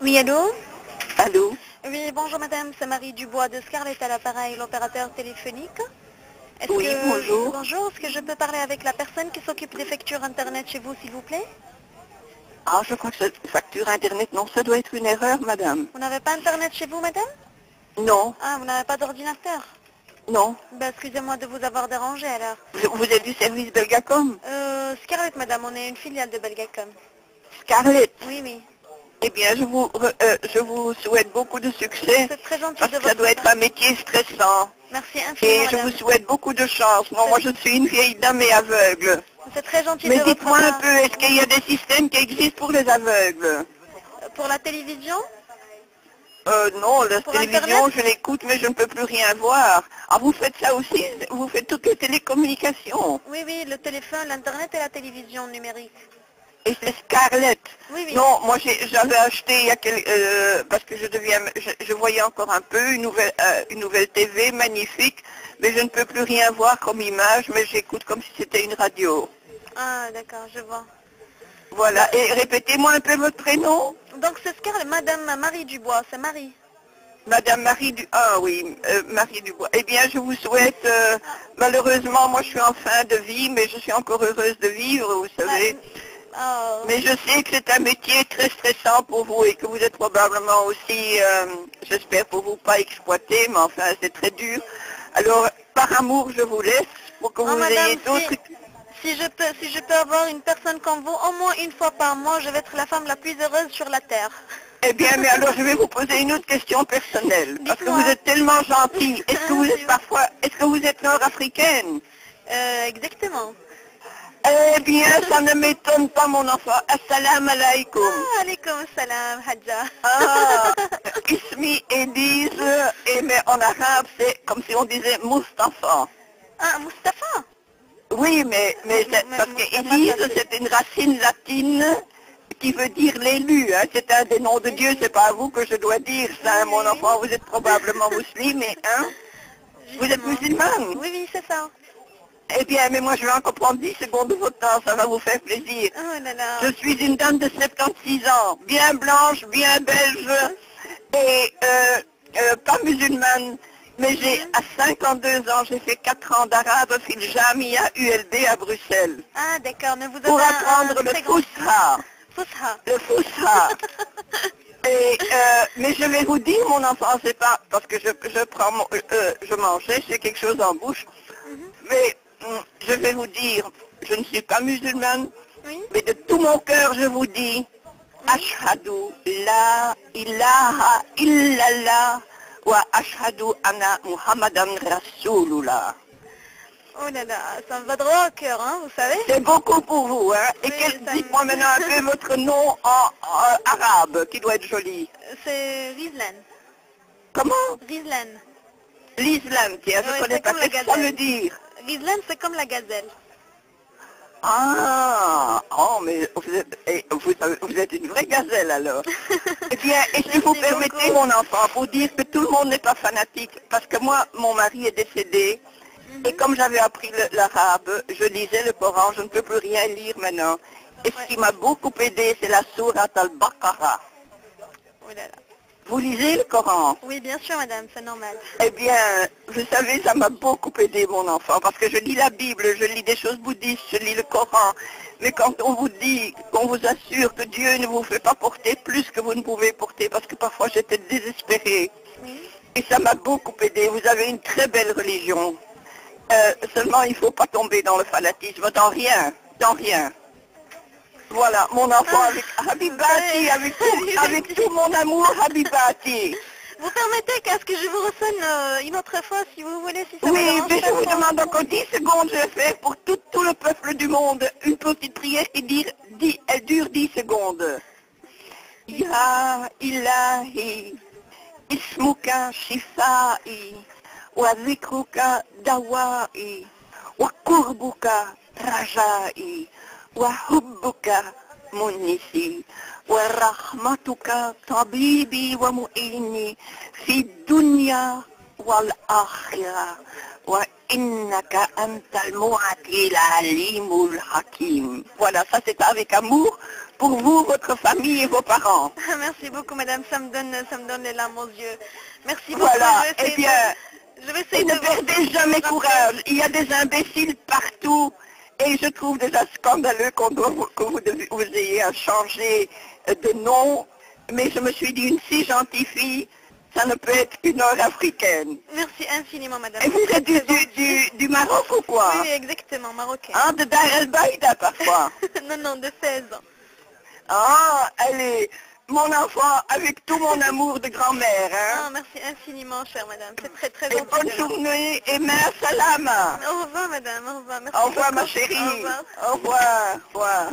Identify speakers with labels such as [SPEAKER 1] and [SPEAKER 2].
[SPEAKER 1] Oui, allô?
[SPEAKER 2] Allô?
[SPEAKER 1] Oui, bonjour madame, c'est Marie Dubois de Scarlett à l'appareil, l'opérateur téléphonique.
[SPEAKER 2] Oui, bonjour.
[SPEAKER 1] Bonjour, est-ce que je peux parler avec la personne qui s'occupe des factures internet chez vous, s'il vous plaît?
[SPEAKER 2] Ah, je crois que cette facture Internet, non, ça doit être une erreur, madame.
[SPEAKER 1] Vous n'avez pas internet chez vous, madame?
[SPEAKER 2] Non,
[SPEAKER 1] Ah, vous n'avez pas d'ordinateur?
[SPEAKER 2] non.
[SPEAKER 1] Ben, excusez-moi de vous avoir dérangé alors.
[SPEAKER 2] Vous êtes du service Belgacom?
[SPEAKER 1] Scarlett, madame, on est une filiale de Belgacom.
[SPEAKER 2] Scarlett.
[SPEAKER 1] Oui, oui.
[SPEAKER 2] Eh bien, je vous souhaite beaucoup de succès,
[SPEAKER 1] C'est très gentil
[SPEAKER 2] parce
[SPEAKER 1] de
[SPEAKER 2] que ça
[SPEAKER 1] votre
[SPEAKER 2] doit être
[SPEAKER 1] part.
[SPEAKER 2] un métier stressant.
[SPEAKER 1] Merci
[SPEAKER 2] Et
[SPEAKER 1] infiniment,
[SPEAKER 2] je vous
[SPEAKER 1] madame.
[SPEAKER 2] souhaite beaucoup de chance. Non, moi, je suis une vieille dame et aveugle.
[SPEAKER 1] C'est très gentil
[SPEAKER 2] Mais
[SPEAKER 1] de votre
[SPEAKER 2] dites-moi un
[SPEAKER 1] part.
[SPEAKER 2] peu, est-ce qu'il y a des systèmes qui existent pour les aveugles?
[SPEAKER 1] Pour la télévision?
[SPEAKER 2] Non, la
[SPEAKER 1] Pour
[SPEAKER 2] télévision,
[SPEAKER 1] Internet?
[SPEAKER 2] je l'écoute, mais je ne peux plus rien voir. Ah, vous faites ça aussi? Vous faites toutes les télécommunications?
[SPEAKER 1] Oui, oui, le téléphone, l'internet et la télévision numérique.
[SPEAKER 2] Et c'est Scarlett.
[SPEAKER 1] Oui, oui.
[SPEAKER 2] Non, moi j'avais acheté il y a parce que je voyais encore un peu une nouvelle TV magnifique, mais je ne peux plus rien voir comme image, mais j'écoute comme si c'était une radio.
[SPEAKER 1] Ah, d'accord, je vois.
[SPEAKER 2] Voilà.
[SPEAKER 1] Bah,
[SPEAKER 2] Et répétez-moi un peu votre prénom.
[SPEAKER 1] donc c'est Scarlett, madame Marie Dubois, c'est Marie.
[SPEAKER 2] Madame Marie Dubois. Eh bien, je vous souhaite, malheureusement, moi je suis en fin de vie, mais je suis encore heureuse de vivre, vous savez.
[SPEAKER 1] Oh,
[SPEAKER 2] Mais je sais que c'est un métier très stressant pour vous et que vous êtes probablement aussi, j'espère pour vous, pas exploité, mais enfin c'est très dur. Alors, par amour, je vous laisse pour que
[SPEAKER 1] oh,
[SPEAKER 2] vous ayez
[SPEAKER 1] madame,
[SPEAKER 2] d'autres...
[SPEAKER 1] si je peux avoir une personne comme vous, au moins une fois par mois, je vais être la femme la plus heureuse sur la terre.
[SPEAKER 2] Eh bien, mais alors je vais vous poser une autre question personnelle, parce que vous
[SPEAKER 1] Dites-moi.
[SPEAKER 2] êtes tellement gentille.
[SPEAKER 1] Merci.
[SPEAKER 2] Est-ce que vous êtes nord-africaine?
[SPEAKER 1] Exactement.
[SPEAKER 2] Eh bien, ça ne m'étonne pas, mon enfant. Assalamu alaikum.
[SPEAKER 1] Ah, alaikum salam, Hadja.
[SPEAKER 2] Ah, Ismi Elise, mais en arabe, c'est comme si on disait Mustafa.
[SPEAKER 1] Ah, Mustapha.
[SPEAKER 2] Oui, mais parce que
[SPEAKER 1] Mustapha,
[SPEAKER 2] Élise,
[SPEAKER 1] ça, c'est-
[SPEAKER 2] c'est une racine latine qui veut dire l'élu. Hein. C'est un des noms de Dieu, c'est pas à vous que je dois dire ça, hein, mon enfant. Vous êtes probablement musulmane, hein? Vous êtes
[SPEAKER 1] Justement.
[SPEAKER 2] musulmane?
[SPEAKER 1] Oui, oui, c'est ça.
[SPEAKER 2] Eh bien, mais moi, je vais encore prendre 10 secondes de votre temps, ça va vous faire plaisir.
[SPEAKER 1] Oh là là.
[SPEAKER 2] Je suis une dame de 76 ans, bien blanche, bien belge, et pas musulmane, mais j'ai à 52 ans, j'ai fait 4 ans d'arabe, fil Jamia ULB à Bruxelles,
[SPEAKER 1] Ah, d'accord, mais vous avez
[SPEAKER 2] pour
[SPEAKER 1] un
[SPEAKER 2] apprendre le
[SPEAKER 1] très grand...
[SPEAKER 2] Fusha.
[SPEAKER 1] Fusha.
[SPEAKER 2] Le Fusha. Et, mais je vais vous dire, mon enfant, c'est pas parce que je mangeais, j'ai quelque chose en bouche, mais je vais vous dire, je ne suis pas musulmane,
[SPEAKER 1] Oui.
[SPEAKER 2] mais de tout mon cœur, je vous dis, Ashhadu la ilaha illallah wa ashhadu anna Muhammadan Rasulullah.
[SPEAKER 1] Oh là là, ça me va droit au cœur, hein, vous savez.
[SPEAKER 2] C'est beaucoup pour vous, hein. Et
[SPEAKER 1] Oui, ça me-
[SPEAKER 2] dites-moi maintenant un peu votre nom en arabe, qui doit être joli.
[SPEAKER 1] C'est Rizlan.
[SPEAKER 2] Comment?
[SPEAKER 1] Rizlan.
[SPEAKER 2] L'islam, tiens, je
[SPEAKER 1] Ouais,
[SPEAKER 2] ne connais
[SPEAKER 1] c'est
[SPEAKER 2] pas.
[SPEAKER 1] comme la
[SPEAKER 2] Qu'est-ce que ça veut
[SPEAKER 1] gazelle.
[SPEAKER 2] dire?
[SPEAKER 1] Rizlan, c'est comme la gazelle.
[SPEAKER 2] Ah, oh, mais vous êtes une vraie gazelle alors. Eh bien, et si vous
[SPEAKER 1] Merci
[SPEAKER 2] permettez,
[SPEAKER 1] beaucoup.
[SPEAKER 2] mon enfant, pour dire que tout le monde n'est pas fanatique, parce que moi, mon mari est décédé, et comme j'avais appris l'arabe, je lisais le Coran, je ne peux plus rien lire maintenant. Et ce qui m'a beaucoup aidé, c'est la sourate al-Baqarah.
[SPEAKER 1] Oh là là.
[SPEAKER 2] Vous lisez le Coran?
[SPEAKER 1] Oui, bien sûr, madame, c'est normal.
[SPEAKER 2] Eh bien, vous savez, ça m'a beaucoup aidé, mon enfant, parce que je lis la Bible, je lis des choses bouddhistes, je lis le Coran. Mais quand on vous dit, qu'on vous assure que Dieu ne vous fait pas porter plus que vous ne pouvez porter, parce que parfois j'étais désespérée,
[SPEAKER 1] Oui.
[SPEAKER 2] et ça m'a beaucoup aidé. Vous avez une très belle religion. Seulement, il ne faut pas tomber dans le fanatisme, dans rien, dans rien. Voilà, mon enfant avec Habibati, avec tout mon amour, Habibati.
[SPEAKER 1] Vous permettez qu'est-ce que je vous ressonne une autre fois, si vous voulez, si ça vous
[SPEAKER 2] Oui,
[SPEAKER 1] dérange
[SPEAKER 2] mais
[SPEAKER 1] pas
[SPEAKER 2] je vous
[SPEAKER 1] trop.
[SPEAKER 2] demande encore 10 secondes, je fais pour tout le peuple du monde une petite prière elle dure 10 secondes. Ya ilahi, ismuka shifai, wa zikruka dawai, wa kurbuka rajai, wa hubbuka munisi, wa rahmatuka tabibi wa mu'ini, fi dunya والآخرة innaka antal mu'atil alimul hakim. Voilà, ça c'est avec amour pour vous, votre famille et vos parents.
[SPEAKER 1] Merci beaucoup, madame. Ça me donne les larmes aux yeux. Merci beaucoup.
[SPEAKER 2] Voilà, eh bien,
[SPEAKER 1] je vais essayer
[SPEAKER 2] ne
[SPEAKER 1] de
[SPEAKER 2] perdez jamais courage. Il y a des imbéciles partout. Et je trouve déjà scandaleux que vous ayez à changer de nom. Mais je me suis dit, une si gentille fille, ça ne peut être qu'une Nord-africaine.
[SPEAKER 1] Merci infiniment, madame.
[SPEAKER 2] Et vous êtes du Maroc ou quoi?
[SPEAKER 1] Oui, exactement, marocain.
[SPEAKER 2] Ah, de Dar el Baïda parfois.
[SPEAKER 1] Non, de 16 ans.
[SPEAKER 2] Ah, allez, mon enfant, avec tout mon amour de grand-mère. Hein?
[SPEAKER 1] Ah, merci infiniment, chère madame. C'est très, très
[SPEAKER 2] Et
[SPEAKER 1] gentil.
[SPEAKER 2] bonne journée et mère salama.
[SPEAKER 1] Au revoir, madame. Au revoir. Merci
[SPEAKER 2] Au revoir,
[SPEAKER 1] beaucoup.
[SPEAKER 2] ma chérie.
[SPEAKER 1] Au revoir.
[SPEAKER 2] Au revoir. Au revoir.